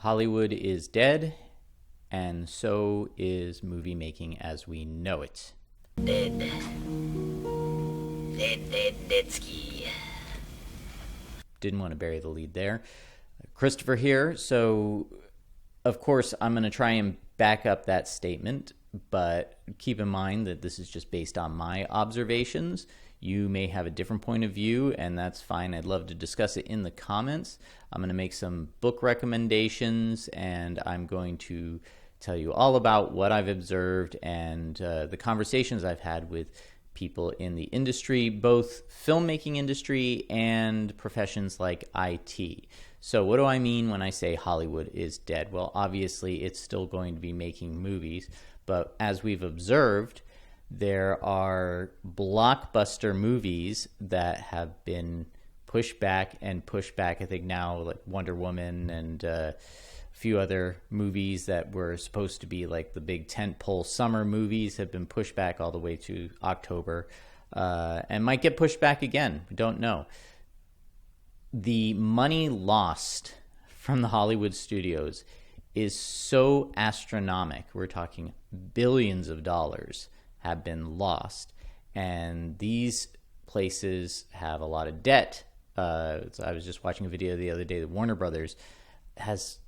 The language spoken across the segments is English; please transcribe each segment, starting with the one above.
Hollywood is dead, and so is movie making as we know it. Dead. Dead ski. Didn't want to bury the lead there. Christopher here. So, of course, I'm going to try and back up that statement, but keep in mind that this is just based on my observations. You may have a different point of view, and that's fine. I'd love to discuss it in the comments. I'm going to make some book recommendations, and I'm going to tell you all about what I've observed and the conversations I've had with people in the industry, both filmmaking industry and professions like IT. So what do I mean when I say Hollywood is dead? Well, obviously it's still going to be making movies, but as we've observed, there are blockbuster movies that have been pushed back. I think now, like Wonder Woman and a few other movies that were supposed to be like the big tentpole summer movies have been pushed back all the way to October, and might get pushed back again. We don't know. The money lost from the Hollywood studios is so astronomical. We're talking billions of dollars have been lost, and these places have a lot of debt. So I was just watching a video the other day that Warner Brothers has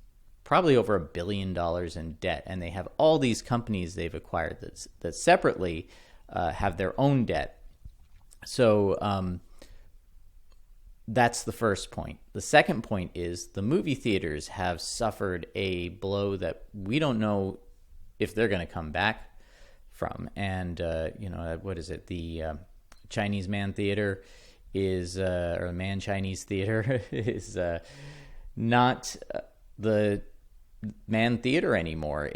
probably over $1 billion in debt, and they have all these companies they've acquired that separately have their own debt. So that's the first point. The second point is the movie theaters have suffered a blow that we don't know if they're going to come back from. And, what is it? The Chinese Man Theater is, or Man Chinese Theater is not the Man Theater anymore.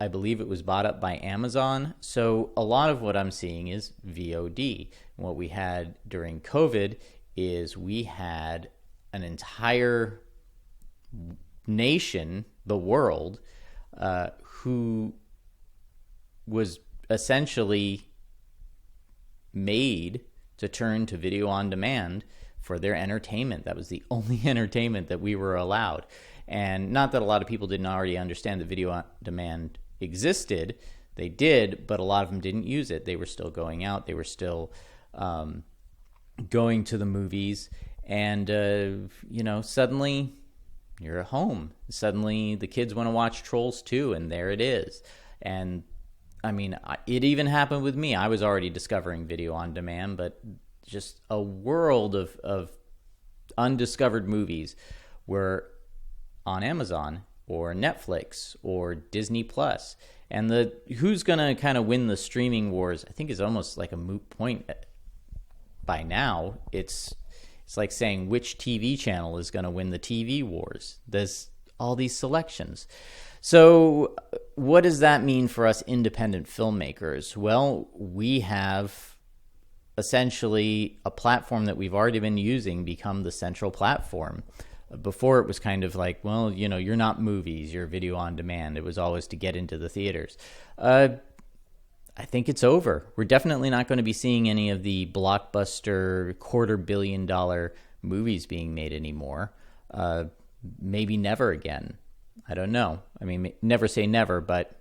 I believe it was bought up by Amazon. So a lot of what I'm seeing is VOD. What we had during COVID is we had an entire nation, the world, who was essentially made to turn to video on demand for their entertainment. That was the only entertainment that we were allowed. And not that a lot of people didn't already understand that video on demand existed. They did, but a lot of them didn't use it. They were still going out. They were still going to the movies. And, suddenly you're at home. Suddenly the kids want to watch Trolls 2, and there it is. And I mean, it even happened with me. I was already discovering video on demand, but just a world of undiscovered movies were on Amazon or Netflix or Disney Plus. And who's going to kind of win the streaming wars, I think, is almost like a moot point by now. It's like saying which TV channel is going to win the TV wars. There's all these selections. So what does that mean for us independent filmmakers? Well, we have essentially a platform that we've already been using become the central platform. Before it was kind of like, well, you're not movies, you're video on demand. It was always to get into the theaters. I think it's over. We're definitely not going to be seeing any of the blockbuster $250 million movies being made anymore. Maybe never again. I don't know. I mean, never say never, but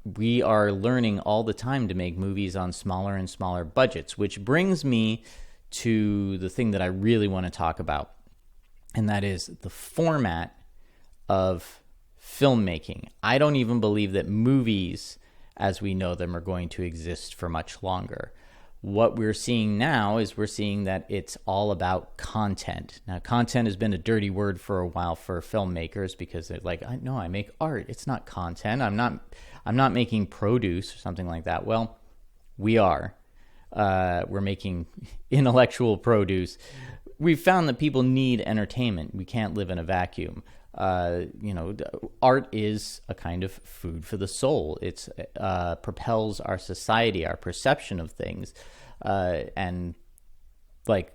we are learning all the time to make movies on smaller and smaller budgets, which brings me to the thing that I really want to talk about, and that is the format of filmmaking. I don't even believe that movies, as we know them, are going to exist for much longer. What we're seeing now is we're seeing that it's all about content. Now, content has been a dirty word for a while for filmmakers because they're like, no, I make art. It's not content. I'm not making produce or something like that. Well, we are. We're making intellectual produce. We've found that people need entertainment. We can't live in a vacuum. Art is a kind of food for the soul. It propels our society, our perception of things. And like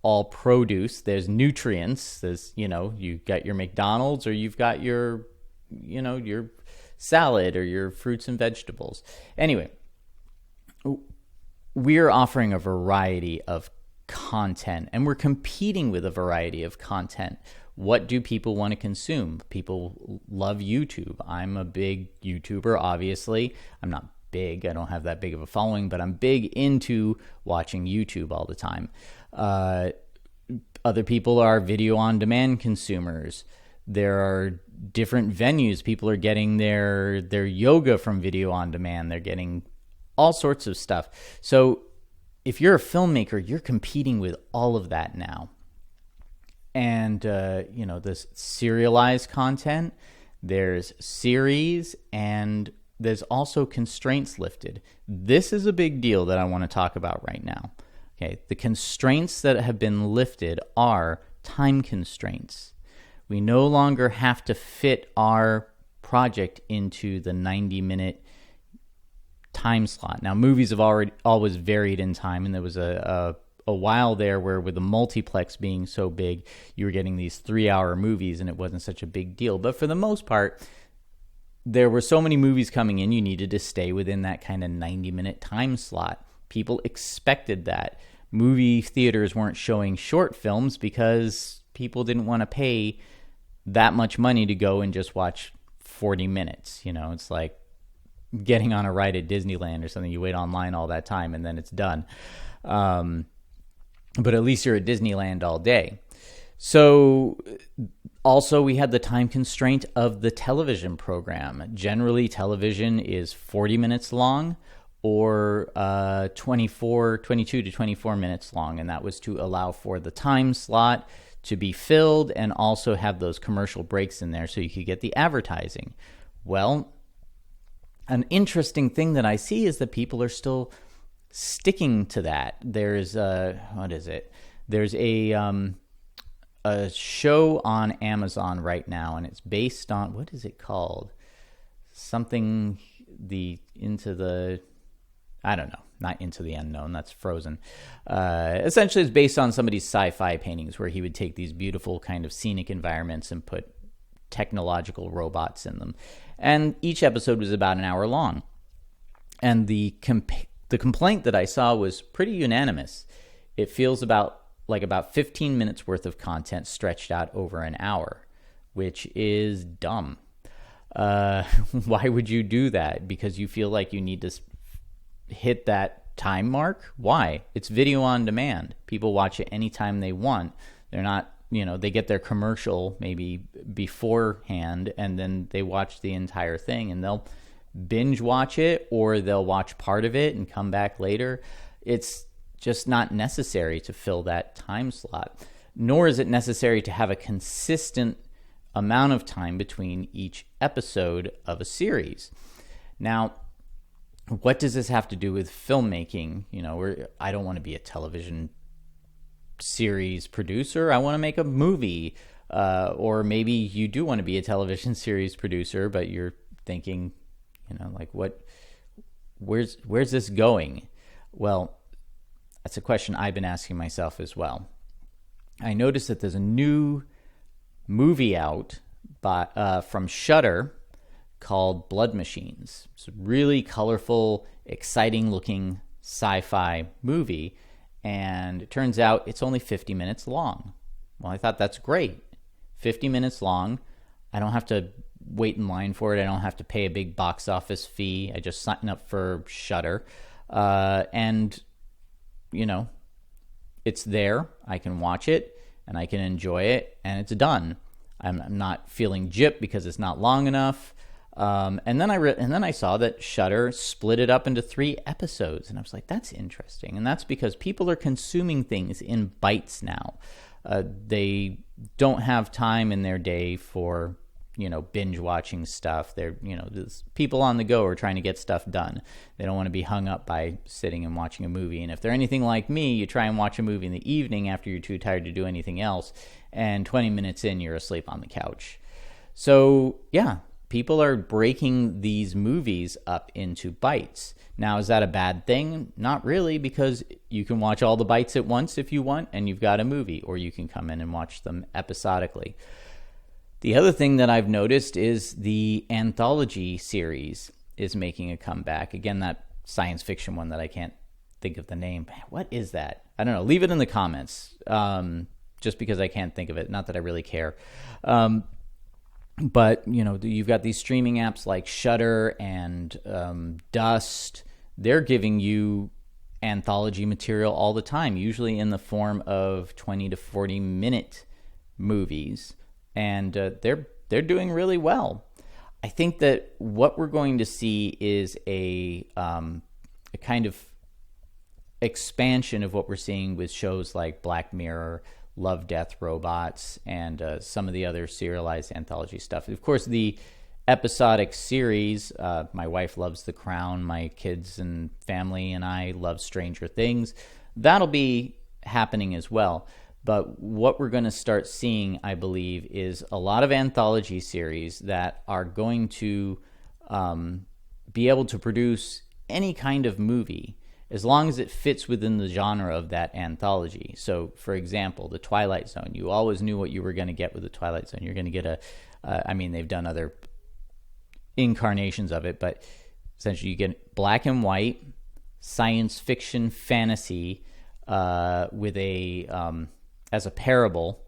all produce, there's nutrients. There's, you got your McDonald's or you've got your salad or your fruits and vegetables. Anyway, we're offering a variety of content, and we're competing with a variety of content. What do people want to consume? People love YouTube. I'm a big YouTuber, obviously. I'm not big. I don't have that big of a following, but I'm big into watching YouTube all the time. Other people are video on demand consumers. There are different venues. People are getting their yoga from video on demand. They're getting all sorts of stuff. So if you're a filmmaker, you're competing with all of that now. And, this serialized content, there's series, and there's also constraints lifted. This is a big deal that I want to talk about right now. Okay, the constraints that have been lifted are time constraints. We no longer have to fit our project into the 90-minute time slot. Now, movies have always varied in time, and there was a while there where, with the multiplex being so big, you were getting these 3-hour movies and it wasn't such a big deal. But for the most part, there were so many movies coming in, you needed to stay within that kind of 90-minute time slot. People expected that. Movie theaters weren't showing short films because people didn't want to pay that much money to go and just watch 40 minutes. It's like getting on a ride at Disneyland or something. You wait online all that time and then it's done. But at least you're at Disneyland all day. So also we had the time constraint of the television program. Generally, television is 40 minutes long or 22 to 24 minutes long. And that was to allow for the time slot to be filled and also have those commercial breaks in there so you could get the advertising. Well, an interesting thing that I see is that people are still sticking to that. There's There's a show on Amazon right now, and it's based on, what is it called? Something I don't know, not Into the Unknown, that's Frozen. Essentially, it's based on somebody's sci-fi paintings where he would take these beautiful kind of scenic environments and put technological robots in them. And each episode was about an hour long. And the complaint that I saw was pretty unanimous. It feels about 15 minutes worth of content stretched out over an hour, which is dumb. Why would you do that? Because you feel like you need to hit that time mark? Why? It's video on demand. People watch it anytime they want. They're not, they get their commercial maybe beforehand and then they watch the entire thing, and they'll binge watch it or they'll watch part of it and come back later. It's just not necessary to fill that time slot, nor is it necessary to have a consistent amount of time between each episode of a series. Now, what does this have to do with filmmaking? I don't want to be a television series producer. I want to make a movie. Or maybe you do want to be a television series producer, but you're thinking, where's this going? Well, that's a question I've been asking myself as well. I noticed that there's a new movie out from Shudder called Blood Machines. It's a really colorful, exciting-looking sci-fi movie, and it turns out it's only 50 minutes long. Well, I thought that's great. 50 minutes long. I don't have to wait in line for it. I don't have to pay a big box office fee. I just sign up for Shudder. And it's there. I can watch it and I can enjoy it, and it's done. I'm not feeling gypped because it's not long enough. And then I saw that Shudder split it up into 3 episodes, and I was like, that's interesting. And that's because people are consuming things in bites now. They don't have time in their day for binge watching stuff. They're there's people on the go are trying to get stuff done. They don't want to be hung up by sitting and watching a movie. And if they're anything like me, you try and watch a movie in the evening after you're too tired to do anything else, and 20 minutes in, you're asleep on the couch. So yeah, people are breaking these movies up into bites. Now, is that a bad thing? Not really, because you can watch all the bites at once if you want, and you've got a movie, or you can come in and watch them episodically. The other thing that I've noticed is the anthology series is making a comeback. Again, that science fiction one that I can't think of the name. What is that? I don't know. Leave it in the comments. just because I can't think of it. Not that I really care. But, you've got these streaming apps like Shudder and Dust. They're giving you anthology material all the time, usually in the form of 20 to 40-minute movies. And they're doing really well. I think that what we're going to see is a kind of expansion of what we're seeing with shows like Black Mirror, Love, Death, Robots, and some of the other serialized anthology stuff. Of course, the episodic series, my wife loves The Crown, my kids and family and I love Stranger Things. That'll be happening as well. But what we're going to start seeing, I believe, is a lot of anthology series that are going to be able to produce any kind of movie as long as it fits within the genre of that anthology. So, for example, The Twilight Zone. You always knew what you were going to get with The Twilight Zone. You're going to get they've done other incarnations of it, but essentially you get black and white, science fiction, fantasy, with as a parable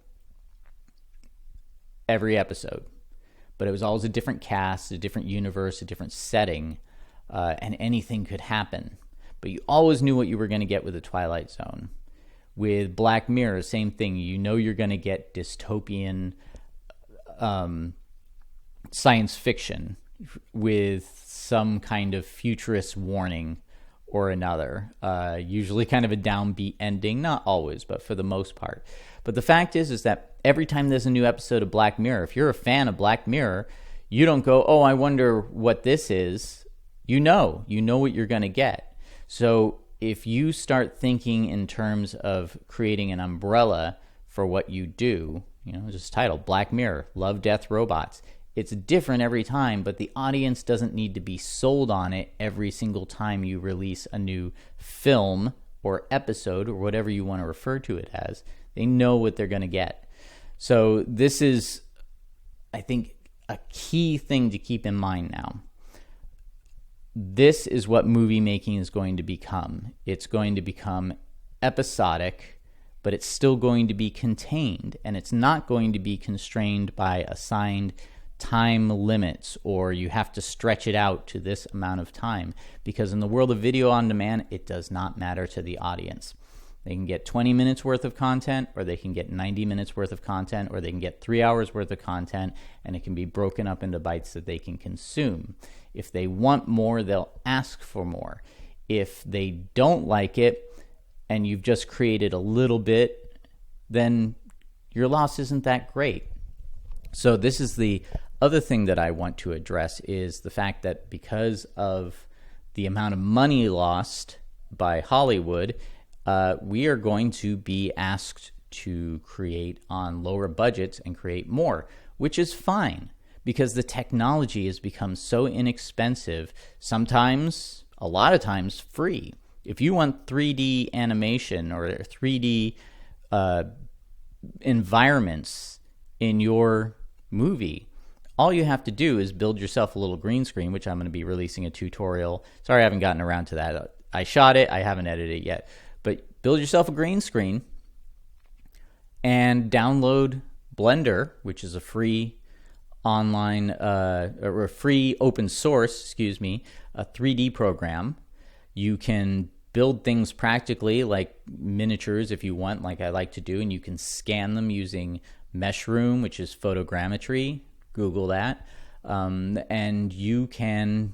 every episode. But it was always a different cast, a different universe, a different setting, and anything could happen. But you always knew what you were going to get with The Twilight Zone. With Black Mirror, same thing. You know you're going to get dystopian science fiction with some kind of futurist warning or another, usually kind of a downbeat ending, not always, but for the most part. But the fact is that every time there's a new episode of Black Mirror, if you're a fan of Black Mirror, you don't go, oh, I wonder what this is. You know what you're going to get. So if you start thinking in terms of creating an umbrella for what you do, just titled Black Mirror, Love, Death, Robots, it's different every time, but the audience doesn't need to be sold on it every single time you release a new film or episode or whatever you want to refer to it as. They know what they're going to get. So this is, I think, a key thing to keep in mind now. This is what movie making is going to become. It's going to become episodic, but it's still going to be contained, and it's not going to be constrained by assigned time limits, or you have to stretch it out to this amount of time, because in the world of video on demand, it does not matter to the audience. They can get 20 minutes worth of content, or they can get 90 minutes worth of content, or they can get 3 hours worth of content, and it can be broken up into bites that they can consume. If they want more, they'll ask for more. If they don't like it and you've just created a little bit, then your loss isn't that great. So this is the other thing that I want to address, is the fact that because of the amount of money lost by Hollywood, we are going to be asked to create on lower budgets and create more, which is fine because the technology has become so inexpensive, sometimes, a lot of times, free. If you want 3D animation or 3D environments in your movie, all you have to do is build yourself a little green screen, which I'm going to be releasing a tutorial. Sorry, I haven't gotten around to that. I shot it. I haven't edited it yet. But build yourself a green screen and download Blender, which is a free online, or a free open source, a 3D program. You can build things practically like miniatures if you want, like I like to do, and you can scan them using Meshroom, which is photogrammetry. Google that. And you can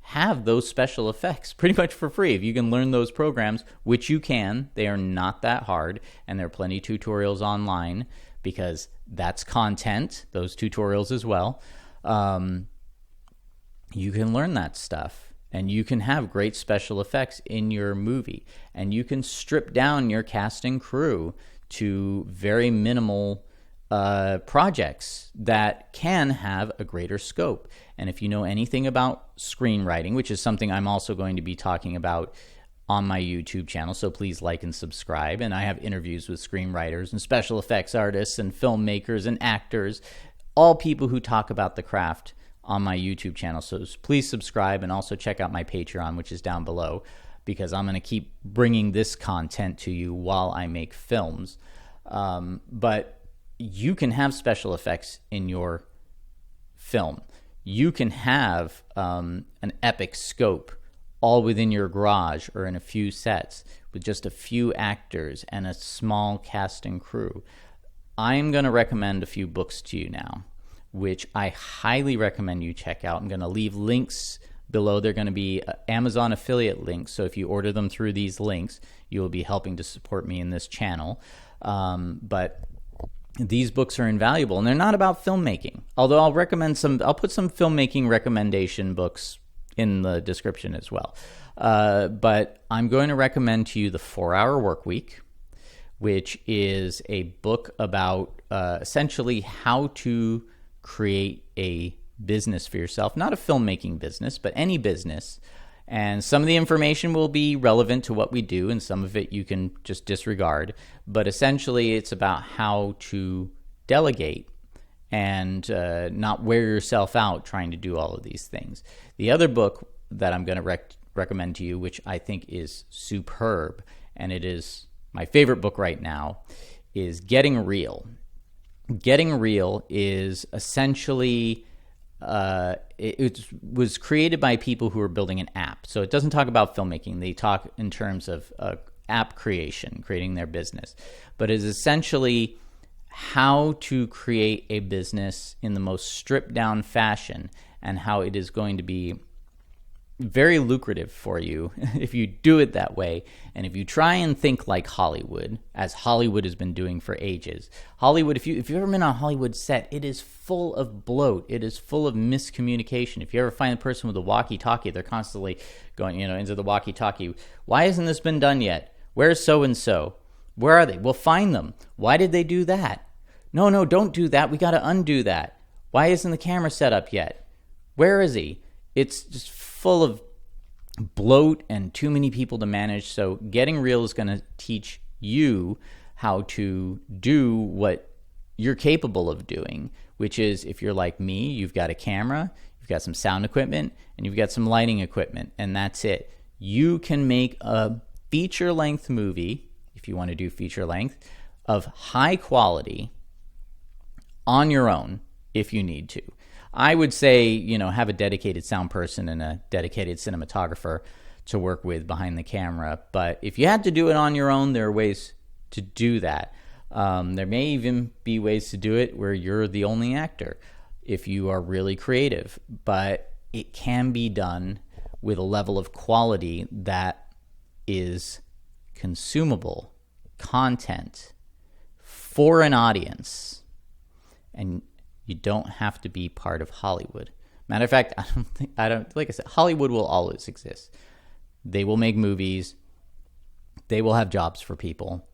have those special effects pretty much for free. If you can learn those programs, which you can, they are not that hard, and there are plenty of tutorials online because that's content, those tutorials as well. You can learn that stuff, and you can have great special effects in your movie, and you can strip down your cast and crew to very minimal projects that can have a greater scope. And if you know anything about screenwriting, which is something I'm also going to be talking about on my YouTube channel, so please like and subscribe. And I have interviews with screenwriters and special effects artists and filmmakers and actors, all people who talk about the craft on my YouTube channel. So please subscribe, and also check out my Patreon, which is down below, because I'm going to keep bringing this content to you while I make films. But you can have special effects in your film. You can have an epic scope all within your garage or in a few sets with just a few actors and a small cast and crew. I'm going to recommend a few books to you now, which I highly recommend you check out. I'm going to leave links below. They're going to be Amazon affiliate links, so if you order them through these links, you will be helping to support me in this channel. But these books are invaluable, and they're not about filmmaking. Although I'll put some filmmaking recommendation books in the description as well. But I'm going to recommend to you The 4-Hour Workweek, which is a book about essentially how to create a business for yourself, not a filmmaking business, but any business. And some of the information will be relevant to what we do, and some of it you can just disregard. But essentially, it's about how to delegate and not wear yourself out trying to do all of these things. The other book that I'm going to recommend to you, which I think is superb, and it is my favorite book right now, is Getting Real. Getting Real is essentially... it was created by people who are building an app. So it doesn't talk about filmmaking. They talk in terms of app creation, creating their business. But it's essentially how to create a business in the most stripped down fashion, and how it is going to be very lucrative for you if you do it that way. And if you try and think like Hollywood, as Hollywood has been doing for ages. Hollywood, if you've ever been on a Hollywood set, it is full of bloat. It is full of miscommunication. If you ever find a person with a walkie-talkie, they're constantly going, into the walkie-talkie. Why hasn't this been done yet? Where's so-and-so? Where are they? We'll find them. Why did they do that? No, don't do that. We got to undo that. Why isn't the camera set up yet? Where is he? It's just full of bloat and too many people to manage. So Getting Real is going to teach you how to do what you're capable of doing, which is, if you're like me, you've got a camera, you've got some sound equipment, and you've got some lighting equipment, and that's it. You can make a feature-length movie, if you want to do feature-length, of high quality on your own if you need to. I would say, have a dedicated sound person and a dedicated cinematographer to work with behind the camera. But if you had to do it on your own, there are ways to do that. There may even be ways to do it where you're the only actor if you are really creative. But it can be done with a level of quality that is consumable content for an audience. And you don't have to be part of Hollywood. Matter of fact, like I said, Hollywood will always exist. They will make movies. They will have jobs for people,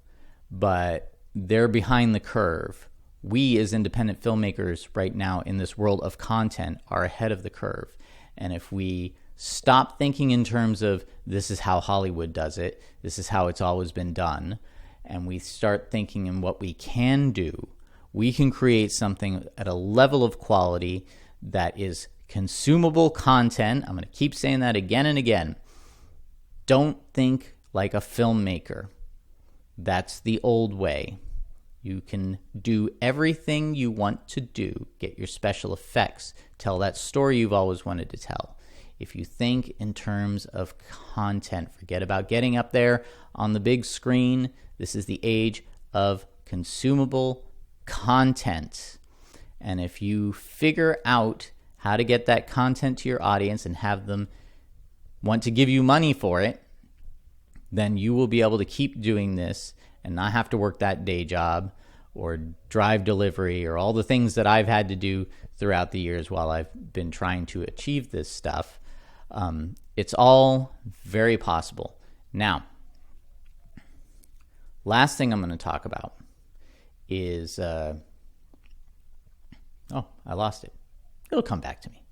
but they're behind the curve. We as independent filmmakers right now in this world of content are ahead of the curve. And if we stop thinking in terms of this is how Hollywood does it, this is how it's always been done, and we start thinking in what we can do, we can create something at a level of quality that is consumable content. I'm going to keep saying that again and again. Don't think like a filmmaker. That's the old way. You can do everything you want to do, get your special effects, tell that story you've always wanted to tell. If you think in terms of content, forget about getting up there on the big screen. This is the age of consumable content. And if you figure out how to get that content to your audience and have them want to give you money for it, then you will be able to keep doing this and not have to work that day job or drive delivery or all the things that I've had to do throughout the years while I've been trying to achieve this stuff. It's all very possible. Now, last thing I'm going to talk about is, I lost it. It'll come back to me.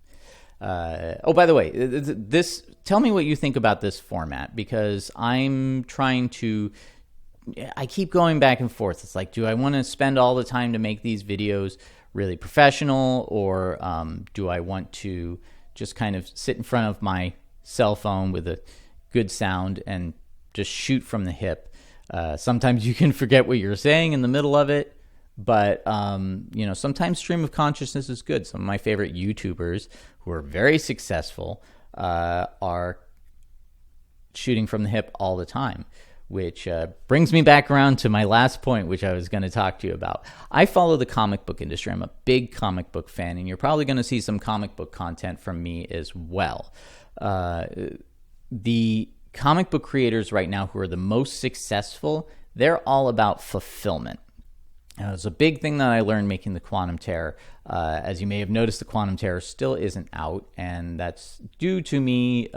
By the way, tell me what you think about this format, because I keep going back and forth. It's like, do I want to spend all the time to make these videos really professional, or do I want to just kind of sit in front of my cell phone with a good sound and just shoot from the hip? Sometimes you can forget what you're saying in the middle of it, but sometimes stream of consciousness is good. Some of my favorite YouTubers who are very successful are shooting from the hip all the time, which brings me back around to my last point, which I was going to talk to you about. I follow the comic book industry. I'm a big comic book fan, and you're probably going to see some comic book content from me as well. The comic book creators right now who are the most successful, they're all about fulfillment. It's a big thing that I learned making the Quantum Terror. As you may have noticed, the Quantum Terror still isn't out, and that's due to me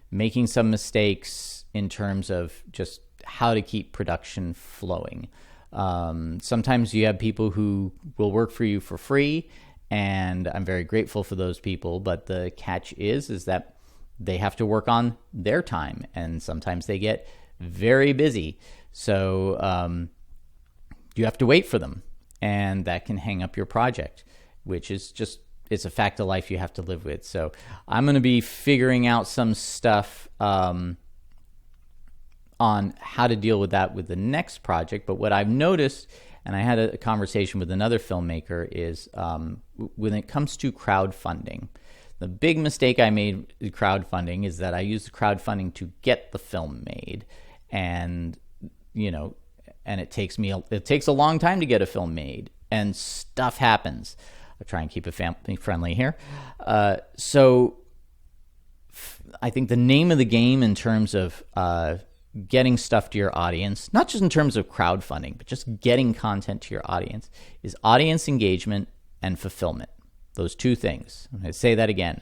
making some mistakes in terms of just how to keep production flowing. Sometimes you have people who will work for you for free, and I'm very grateful for those people, but the catch is that they have to work on their time, and sometimes they get very busy. So you have to wait for them, and that can hang up your project, which is just, it's a fact of life you have to live with. So I'm going to be figuring out some stuff on how to deal with that with the next project. But what I've noticed, and I had a conversation with another filmmaker, is when it comes to crowdfunding, the big mistake I made with crowdfunding is that I used crowdfunding to get the film made. And, and it takes a long time to get a film made, and stuff happens. I'll try and keep it family friendly here. So I think the name of the game in terms of getting stuff to your audience, not just in terms of crowdfunding, but just getting content to your audience, is audience engagement and fulfillment. Those two things. I'm going to say that again.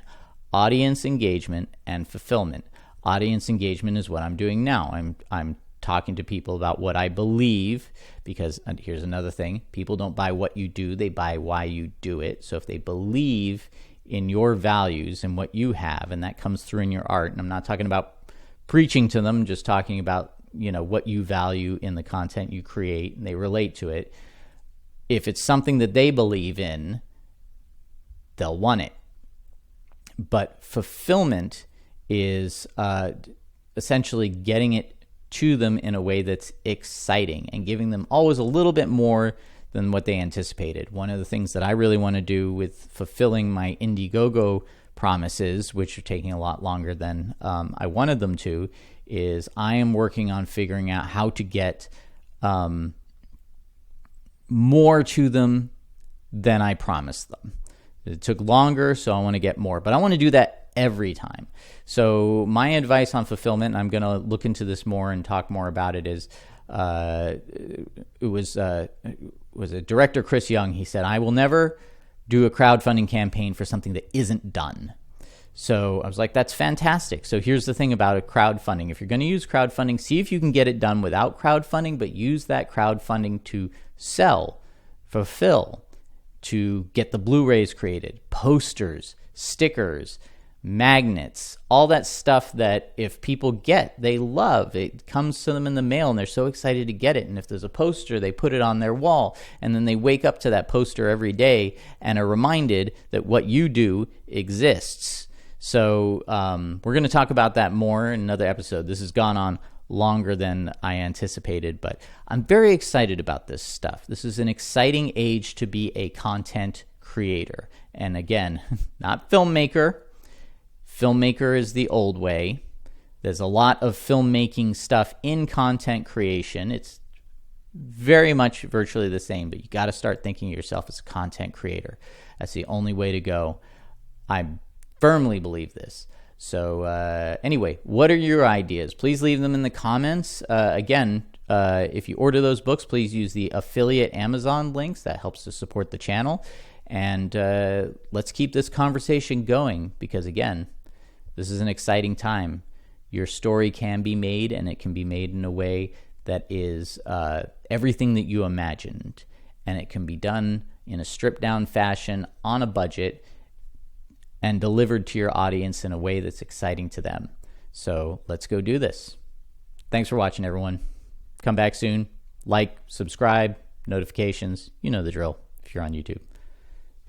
Audience engagement and fulfillment. Audience engagement is what I'm doing now. I'm talking to people about what I believe, because here's another thing. People don't buy what you do, they buy why you do it. So if they believe in your values and what you have, and that comes through in your art, and I'm not talking about preaching to them, just talking about, what you value in the content you create, and they relate to it. If it's something that they believe in, they'll want it. But fulfillment is essentially getting it to them in a way that's exciting and giving them always a little bit more than what they anticipated. One of the things that I really want to do with fulfilling my Indiegogo promises, which are taking a lot longer than I wanted them to, is I am working on figuring out how to get more to them than I promised them. It took longer, so I want to get more, but I want to do that every time. So my advice on fulfillment, and I'm going to look into this more and talk more about it, is it was a director, Chris Young. He said, I will never do a crowdfunding campaign for something that isn't done. So I was like, that's fantastic. So here's the thing about a crowdfunding. If you're going to use crowdfunding, see if you can get it done without crowdfunding, but use that crowdfunding to sell, fulfill, to get the Blu-rays created, posters, stickers, magnets, all that stuff that if people get, they love. It comes to them in the mail and they're so excited to get it. And if there's a poster, they put it on their wall, and then they wake up to that poster every day and are reminded that what you do exists. So we're going to talk about that more in another episode. This has gone on longer than I anticipated, but I'm very excited about this stuff. This is an exciting age to be a content creator. And again, not filmmaker. Filmmaker is the old way. There's a lot of filmmaking stuff in content creation. It's very much virtually the same, but you got to start thinking of yourself as a content creator. That's the only way to go. I firmly believe this. So anyway, what are your ideas? Please leave them in the comments. Again, if you order those books, please use the affiliate Amazon links. That helps to support the channel. And let's keep this conversation going, because again, this is an exciting time. Your story can be made, and it can be made in a way that is everything that you imagined. And it can be done in a stripped-down fashion on a budget and delivered to your audience in a way that's exciting to them. So let's go do this. Thanks for watching, everyone. Come back soon. Like, subscribe, notifications. You know the drill if you're on YouTube.